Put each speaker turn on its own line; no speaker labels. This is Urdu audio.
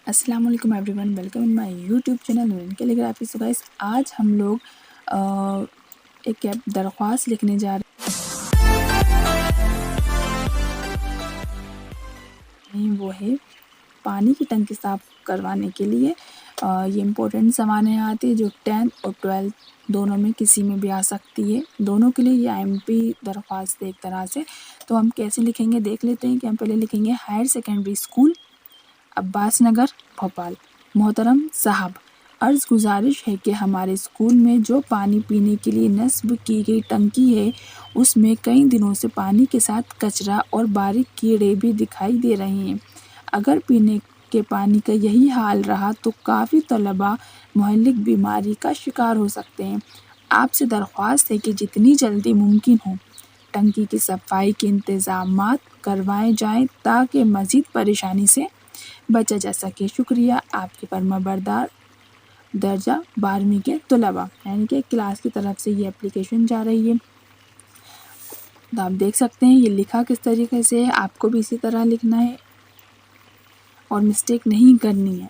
السلام علیکم every one, welcome in my YouTube channel Noreen calligraphy. So guys, آج ہم لوگ ایک درخواست لکھنے جا رہے ہیں، وہ ہے پانی کی ٹنکی صاف کروانے کے لیے۔ یہ امپورٹنٹ سوانحات ہیں جو 10th اور 12th دونوں میں کسی میں بھی آ سکتی ہے، دونوں کے لیے یہ MP درخواست ہے ایک طرح سے۔ تو ہم کیسے لکھیں گے دیکھ لیتے ہیں کہ ہم پہلے لکھیں گے ہائر سیکنڈری اسکول عباس نگر بھوپال۔ محترم صاحب، عرض گزارش ہے کہ ہمارے اسکول میں جو پانی پینے کے لیے نصب کی گئی ٹنکی ہے، اس میں کئی دنوں سے پانی کے ساتھ کچرا اور باریک کیڑے بھی دکھائی دے رہے ہیں۔ اگر پینے کے پانی کا یہی حال رہا تو کافی طلباء مہلک بیماری کا شکار ہو سکتے ہیں۔ آپ سے درخواست ہے کہ جتنی جلدی ممکن ہو ٹنکی کی صفائی کے انتظامات کروائے جائیں تاکہ مزید پریشانی سے بچا جا سکے۔ شکریہ، آپ کے فرما بردار درجہ 12ویں کے طلباء، یعنی کہ کلاس کی طرف سے یہ اپلیکیشن جا رہی ہے۔ تو آپ دیکھ سکتے ہیں یہ لکھا کس طریقے سے ہے، آپ کو بھی اسی طرح لکھنا ہے اور مسٹیک نہیں کرنی ہے۔